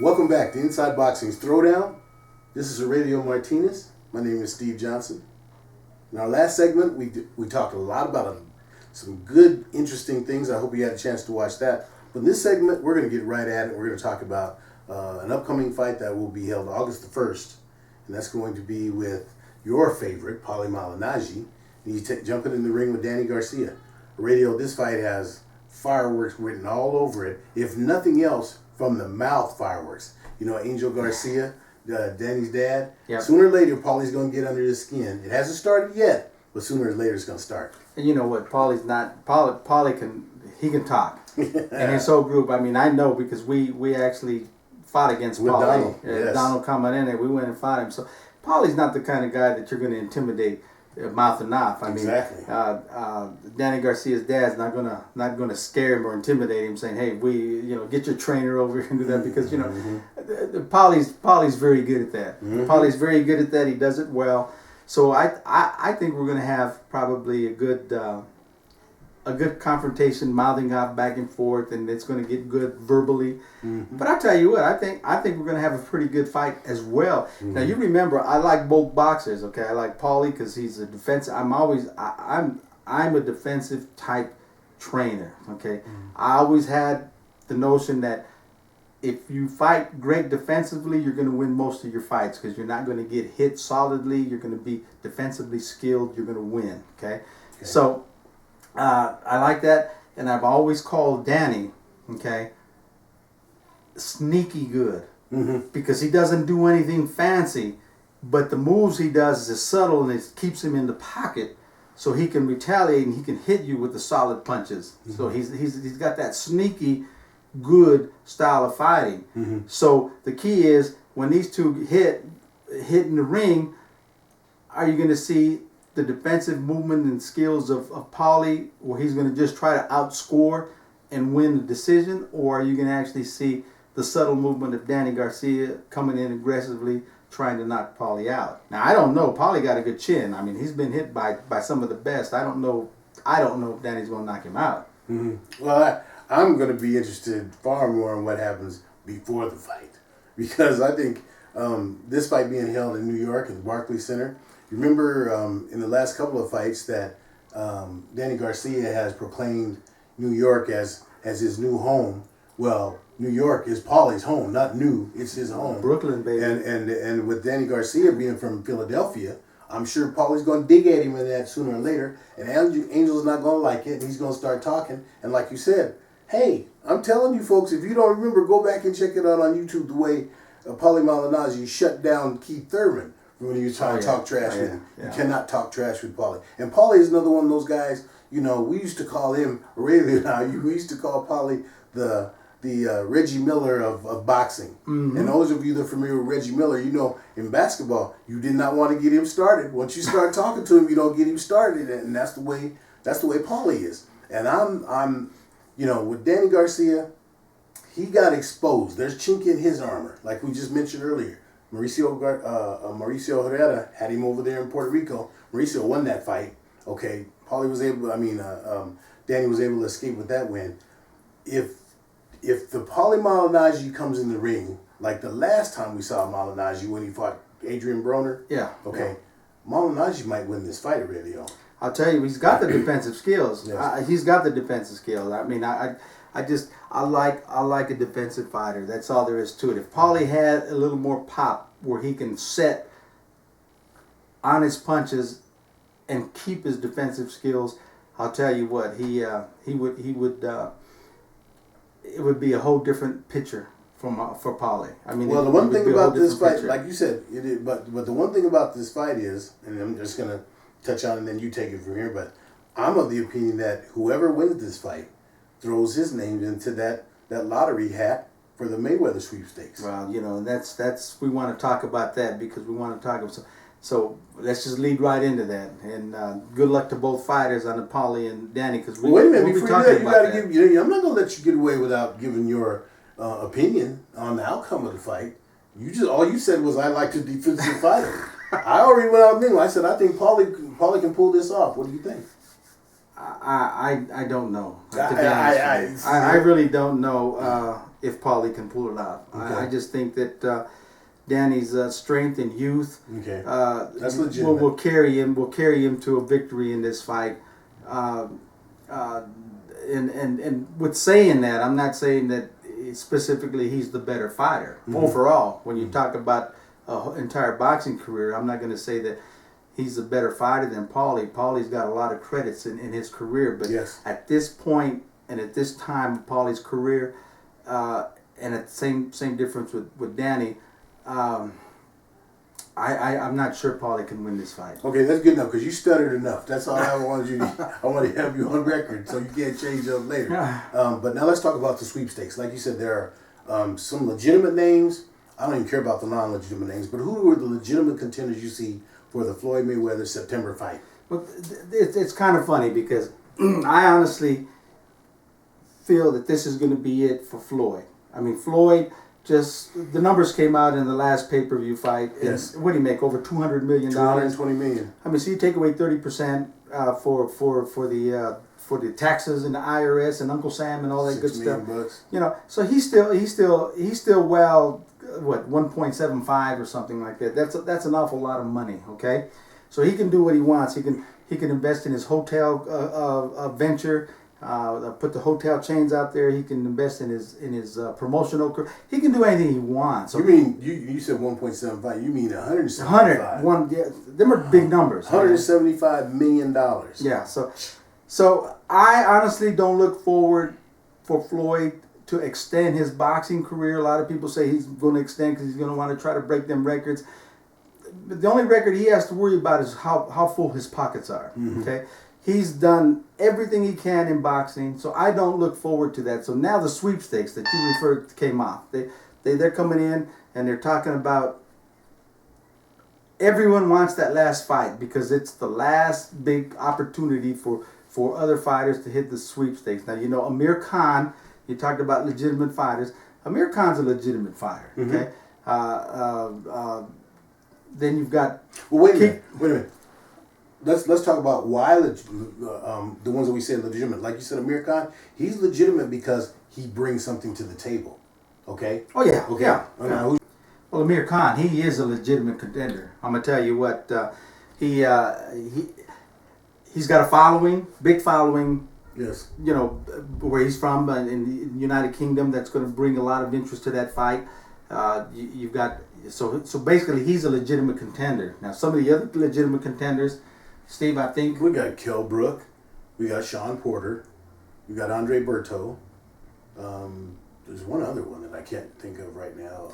Welcome back to Inside Boxing's Throwdown. This is Aurelio Martinez. My name is Steve Johnson. In our last segment, we talked a lot about some good, interesting things. I hope you had a chance to watch that. But in this segment, we're going to get right at it. We're going to talk about an upcoming fight that will be held August the 1st. And that's going to be with your favorite, Paulie Malignaggi. And he's jumping in the ring with Danny Garcia. Aurelio, this fight has fireworks written all over it. If nothing else, from the mouth fireworks. You know, Angel Garcia, Danny's dad. Yep. Sooner or later, Paulie's going to get under his skin. It hasn't started yet, but sooner or later it's going to start. And you know what? Paulie can talk. And his whole group, I mean, I know because we actually fought against Paulie. Donald. Yes. Donald coming in and we went and fought him. So Paulie's not the kind of guy that you're going to intimidate mouthing off. I mean, exactly. Danny Garcia's dad's not gonna scare him or intimidate him, saying, "Hey, get your trainer over here and do that," because Paulie's very good at that. Mm-hmm. Paulie's very good at that. He does it well. So I think we're gonna have probably a good confrontation, mouthing off back and forth, and it's going to get good verbally. Mm-hmm. But I tell you what, I think we're going to have a pretty good fight as well. Mm-hmm. Now you remember, I like both boxers. Okay, I like Paulie because he's a defensive. I'm a defensive type trainer. Okay, mm-hmm. I always had the notion that if you fight great defensively, you're going to win most of your fights because you're not going to get hit solidly. You're going to be defensively skilled. You're going to win. Okay. So. I like that, and I've always called Danny, sneaky good, mm-hmm. because he doesn't do anything fancy, but the moves he does is subtle and it keeps him in the pocket, so he can retaliate and he can hit you with the solid punches. Mm-hmm. So he's got that sneaky good style of fighting. Mm-hmm. So the key is when these two hit in the ring, are you going to see the defensive movement and skills of Paulie, where he's going to just try to outscore and win the decision, or are you going to actually see the subtle movement of Danny Garcia coming in aggressively, trying to knock Paulie out? Now, I don't know. Paulie got a good chin. I mean, he's been hit by some of the best. I don't know if Danny's going to knock him out. Mm-hmm. Well, I'm going to be interested far more in what happens before the fight, because I think this fight being held in New York at the Barclays Center. Remember in the last couple of fights that Danny Garcia has proclaimed New York as his new home. Well, New York is Paulie's home, not new. It's his home. Brooklyn, baby. And with Danny Garcia being from Philadelphia, I'm sure Paulie's going to dig at him in that sooner or later. And Angel's not going to like it, and he's going to start talking. And like you said, hey, I'm telling you folks, if you don't remember, go back and check it out on YouTube, the way Paulie Malignaggi shut down Keith Thurman. When you're trying to talk trash with him. Yeah. You cannot talk trash with Paulie. And Paulie is another one of those guys, we used to call him, Aurelio now, we used to call Paulie the Reggie Miller of boxing. Mm-hmm. And those of you that are familiar with Reggie Miller, in basketball, you did not want to get him started. Once you start talking to him, you don't get him started. And that's the way Paulie is. And I'm with Danny Garcia, he got exposed. There's chink in his armor, like we just mentioned earlier. Mauricio Herrera had him over there in Puerto Rico. Mauricio won that fight. Okay, Danny was able to escape with that win. If the Paulie Malignaggi comes in the ring, like the last time we saw Malignaggi when he fought Adrian Broner. Yeah. Okay, yeah. Malignaggi might win this fight, Aurelio. I'll tell you, he's got the defensive skills. Yes. He's got the defensive skills. I mean, I like a defensive fighter. That's all there is to it. If Paulie had a little more pop where he can set on his punches and keep his defensive skills, I'll tell you what, he would it would be a whole different picture for Paulie. I mean, well, the one thing about this fight, picture. Like you said, but the one thing about this fight is, and I'm just gonna touch on it and then you take it from here, but I'm of the opinion that whoever wins this fight throws his name into that lottery hat for the Mayweather Sweepstakes. Well, that's we want to talk about that because we want to talk about so let's just lead right into that. And good luck to both fighters on the Paulie and Danny because wait a minute, before you do that, you got to give. I'm not gonna let you get away without giving your opinion on the outcome of the fight. All you said was I like the defensive fighter. I already went out there. I said I think Paulie can pull this off. What do you think? I don't know. To be honest with you. I really don't know if Paulie can pull it out. Okay. I just think that Danny's strength and youth that's legitimate. Will carry him to a victory in this fight. And with saying that, I'm not saying that specifically he's the better fighter overall. When you talk about an entire boxing career, I'm not going to say that he's a better fighter than Paulie. Paulie's got a lot of credits in his career, but at this point and at this time of Paulie's career, and at the same difference with Danny, I'm not sure Paulie can win this fight. Okay, that's good enough because you stuttered enough. That's all I wanted you to. I want to have you on record so you can't change up later. But now let's talk about the sweepstakes. Like you said, there are some legitimate names. I don't even care about the non-legitimate names, but who are the legitimate contenders you see for the Floyd Mayweather September fight? Well, it's kind of funny because I honestly feel that this is going to be it for Floyd. I mean, Floyd. Just the numbers came out in the last pay-per-view fight. Yes. What do you make? Over $200 million. $220 million. I mean, so you take away 30% for the taxes and the IRS and Uncle Sam and all that good stuff. $6 million. You know, so he's still well, what, 1.75 or something like that. That's an awful lot of money. Okay, so he can do what he wants. He can invest in his hotel venture. Put the hotel chains out there. He can invest in his promotional career. He can do anything he wants. You mean you said 1.75? You mean 175? Them are big numbers. $175 million. Yeah. So I honestly don't look forward for Floyd to extend his boxing career. A lot of people say he's going to extend because he's going to want to try to break them records. But the only record he has to worry about is how full his pockets are. Okay. He's done everything he can in boxing, so I don't look forward to that. So now the sweepstakes that you referred to came off. They're coming in and they're talking about everyone wants that last fight because it's the last big opportunity for other fighters to hit the sweepstakes. Now, you know, Amir Khan, you talked about legitimate fighters. Amir Khan's a legitimate fighter, okay? Then you've got... Well, wait a minute. Let's talk about why the ones that we say legitimate. Like you said, Amir Khan, he's legitimate because he brings something to the table. Okay? Oh, yeah. Okay. Yeah. Well, Amir Khan, he is a legitimate contender. I'm going to tell you what, he's got a following, big following. Yes. You know, where he's from in the United Kingdom, that's going to bring a lot of interest to that fight. You've got, so basically he's a legitimate contender. Now, some of the other legitimate contenders, Steve, I think... We got Kell Brook. We got Sean Porter. We got Andre Berto. There's one other one that I can't think of right now.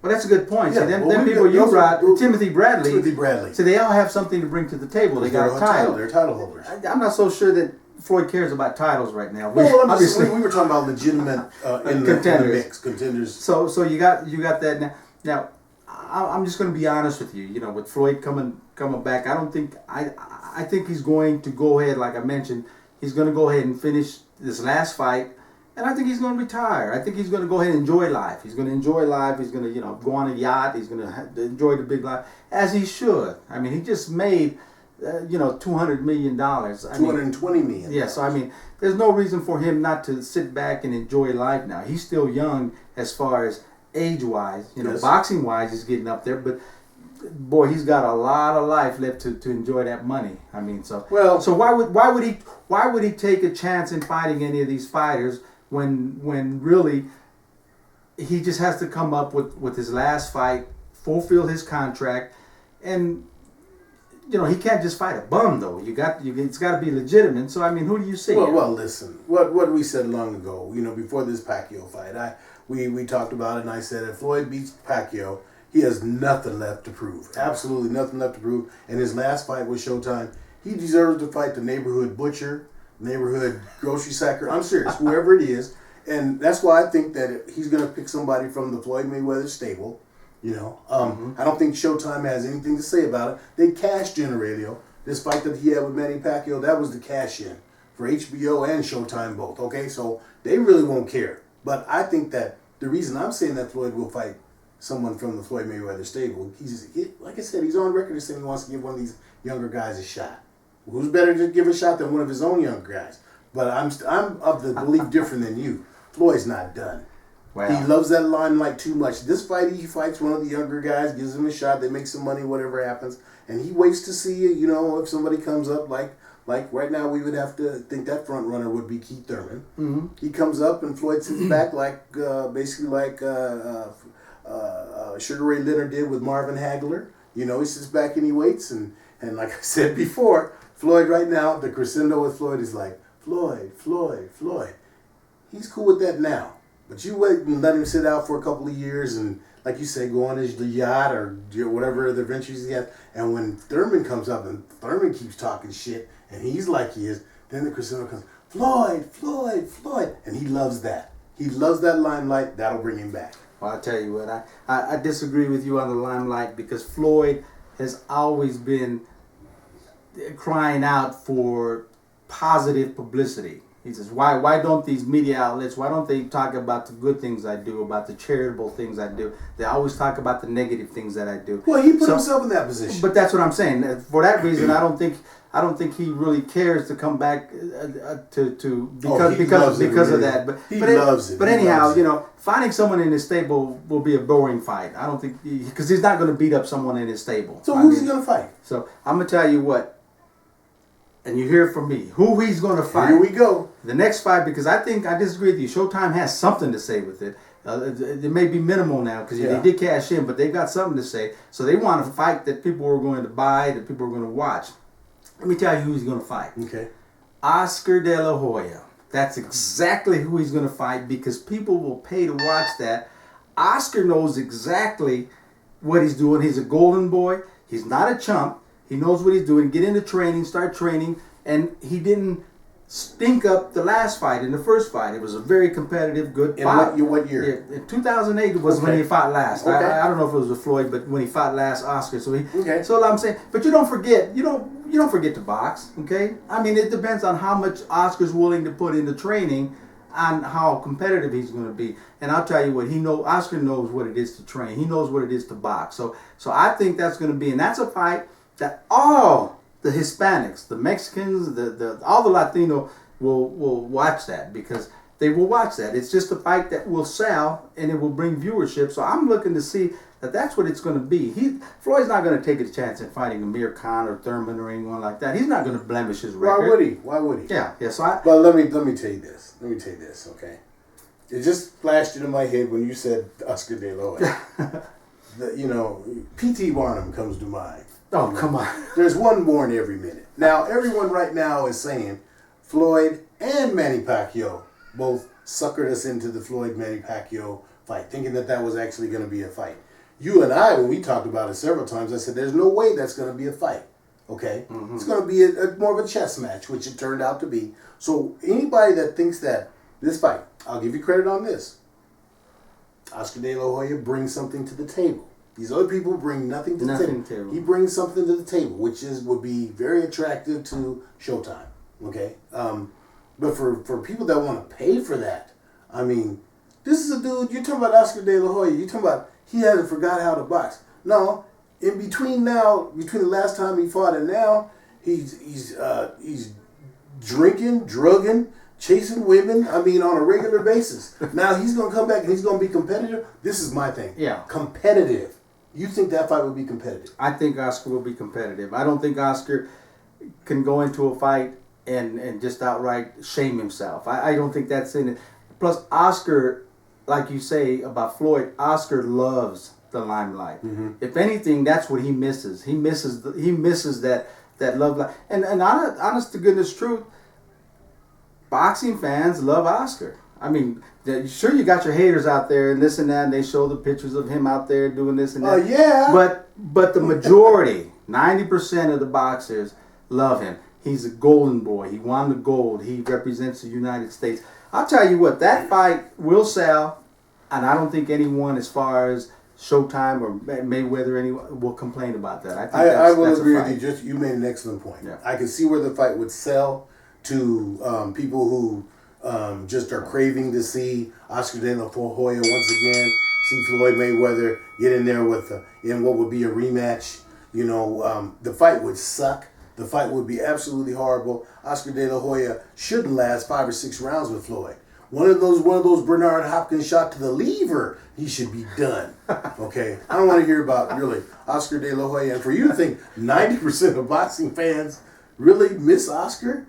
Well, that's a good point. Yeah, them people you brought, Timothy Bradley. Timothy Bradley. So they all have something to bring to the table. They got a title. They're title holders. I'm not so sure that Floyd cares about titles right now. Well, obviously, we were talking about legitimate in the mix, contenders. So you got that now. Now, I'm just going to be honest with you. You know, with Floyd coming back, I think he's going to go ahead, like I mentioned, he's going to go ahead and finish this last fight, and I think he's going to retire. I think he's going to go ahead and enjoy life. He's going to enjoy life. He's going to, go on a yacht. He's going to enjoy the big life, as he should. I mean, he just made, $200 million. $220 million. Yeah, so I mean, there's no reason for him not to sit back and enjoy life now. He's still young as far as age-wise, Yes. Boxing-wise, he's getting up there, but boy, he's got a lot of life left to enjoy that money. I mean, so why would he take a chance in fighting any of these fighters when really he just has to come up with his last fight, fulfill his contract, and he can't just fight a bum though. It's got to be legitimate. So I mean, who do you see? Well, listen, what we said long ago, before this Pacquiao fight, we talked about it, and I said if Floyd beats Pacquiao, he has nothing left to prove. Absolutely nothing left to prove. And his last fight with Showtime, he deserves to fight the neighborhood butcher, neighborhood grocery sacker. I'm serious, whoever it is. And that's why I think that he's going to pick somebody from the Floyd Mayweather stable. I don't think Showtime has anything to say about it. They cashed in Aurelio. This fight that he had with Manny Pacquiao, that was the cash in for HBO and Showtime both. Okay, so they really won't care. But I think that the reason I'm saying that Floyd will fight someone from the Floyd Mayweather stable, like I said, he's on record as saying he wants to give one of these younger guys a shot. Who's better to give a shot than one of his own young guys? But I'm of the belief different than you. Floyd's not done. Wow. He loves that limelight too much. This fight, he fights one of the younger guys, gives him a shot, they make some money, whatever happens, and he waits to see, if somebody comes up like right now, we would have to think that front runner would be Keith Thurman. Mm-hmm. He comes up and Floyd sits back basically like Sugar Ray Leonard did with Marvin Hagler. He sits back and he waits, and like I said before, Floyd right now, the crescendo with Floyd is like, Floyd. He's cool with that now. But you wait and let him sit out for a couple of years and, like you say, go on his yacht or whatever other ventures he has. And when Thurman comes up and Thurman keeps talking shit and he's like he is, then the crescendo comes, Floyd. And he loves that. He loves that limelight. That'll bring him back. Well, I'll tell you what, I disagree with you on the limelight because Floyd has always been crying out for positive publicity. He says, why don't these media outlets, why don't they talk about the good things I do, about the charitable things I do? They always talk about the negative things that I do. Well, he put himself in that position. But that's what I'm saying. For that reason, I don't think he really cares to come back because of that. But he loves it. But anyhow, finding someone in his stable will be a boring fight. I don't think because he's not going to beat up someone in his stable. So who's he going to fight? So I'm going to tell you what. And you hear it from me. Who he's going to fight. Here we go. The next fight, because I disagree with you. Showtime has something to say with it. It may be minimal now because they did cash in, but they've got something to say. So they want a fight that people are going to buy, that people are going to watch. Let me tell you who he's going to fight. Okay. Oscar De La Hoya. That's exactly who he's going to fight because people will pay to watch that. Oscar knows exactly what he's doing. He's a golden boy. He's not a chump. He knows what he's doing. Get into training, start training, and he didn't stink up the last fight. In the first fight, it was a very competitive, good fight. What year? Yeah, in 2008 was when he fought last. Okay. I don't know if it was with Floyd, but when he fought last, Oscar. Okay. So I'm saying, but you don't forget, you don't forget to box. Okay. I mean, it depends on how much Oscar's willing to put into training, on how competitive he's going to be. And I'll tell you what, Oscar knows what it is to train. He knows what it is to box. So I think that's going to be, and that's a fight that all the Hispanics, the Mexicans, all the Latino will watch that because they will watch that. It's just a fight that will sell and it will bring viewership. So I'm looking to see that that's what it's going to be. Floyd's not going to take a chance in fighting Amir Khan or Thurman or anyone like that. He's not going to blemish his record. Why would he? Yeah. So But let me tell you this. Okay. It just flashed into my head when you said Oscar De La Hoya. P.T. Barnum comes to mind. Oh, come on. There's one born every minute. Now, everyone right now is saying Floyd and Manny Pacquiao both suckered us into the Floyd-Manny Pacquiao fight, thinking that was actually going to be a fight. You and I, when we talked about it several times, I said there's no way that's going to be a fight. Okay? Mm-hmm. It's going to be more of a chess match, which it turned out to be. So anybody that thinks that this fight, I'll give you credit on this. Oscar De La Hoya brings something to the table. These other people bring nothing to the table. He brings something to the table, which would be very attractive to Showtime. Okay, but for people that want to pay for that, I mean, this is a dude. You're talking about Oscar De La Hoya. You're talking about he hasn't forgot how to box. No, between the last time he fought and now, he's drinking, drugging, chasing women. I mean, on a regular basis. Now he's gonna come back and he's gonna be competitive. This is my thing. Yeah, competitive. You think that fight would be competitive? I think Oscar will be competitive. I don't think Oscar can go into a fight and just outright shame himself. I don't think that's in it. Plus, Oscar, like you say about Floyd, Oscar loves the limelight. Mm-hmm. If anything, that's what he misses. He misses that love. And honest to goodness truth, boxing fans love Oscar. I mean, sure, you got your haters out there and this and that, and they show the pictures of him out there doing this and that. Oh, yeah. But the majority, 90% of the boxers love him. He's a golden boy. He won the gold. He represents the United States. I'll tell you what, that fight will sell, and I don't think anyone as far as Showtime or Mayweather anyone will complain about that. I will agree with you. You made an excellent point. Yeah. I can see where the fight would sell to people who just are craving to see Oscar De La Hoya once again, see Floyd Mayweather get in there in what would be a rematch. The fight would suck. The fight would be absolutely horrible. Oscar De La Hoya shouldn't last 5 or 6 rounds with Floyd. One of those Bernard Hopkins shot to the lever, he should be done. Okay? I don't want to hear about, really, Oscar De La Hoya. And for you to think 90% of boxing fans really miss Oscar?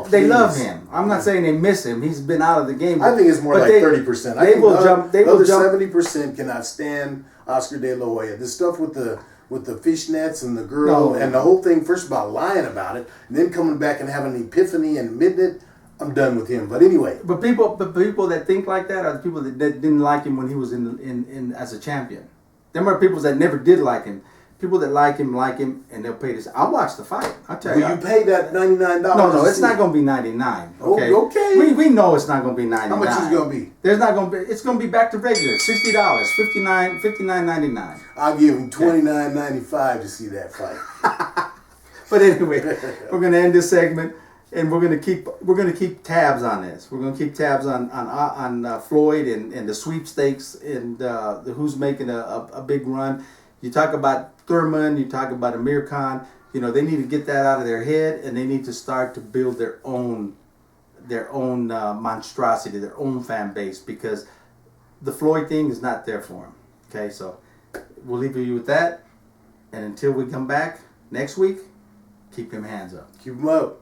They love him. I'm not saying they miss him. He's been out of the game. I think it's more like 30%. They will jump. The other 70% cannot stand Oscar De La Hoya. This stuff with the fishnets and the girl and the whole thing, first about lying about it, and then coming back and having an epiphany and admitting it, I'm done with him. But anyway. But people that think like that are the people that didn't like him when he was in as a champion. Them are people that never did like him. People that like him, and they'll pay this. I'll watch the fight. I'll tell you. Will you pay that $99? No, it's not going to be $99. Okay. Oh, okay. We know it's not going to be $99. How much is it going to be? There's not going to be. It's going to be back to regular. $60, $59.99. I'll give him $29.95 to see that fight. But anyway, we're going to end this segment, and we're going to keep tabs on this. We're going to keep tabs on Floyd and the sweepstakes and who's making a big run. You talk about Thurman, you talk about Amir Khan. You know, they need to get that out of their head, and they need to start to build their own monstrosity, their own fan base, because the Floyd thing is not there for them. Okay, so we'll leave you with that, and until we come back next week, keep them hands up. Keep them up.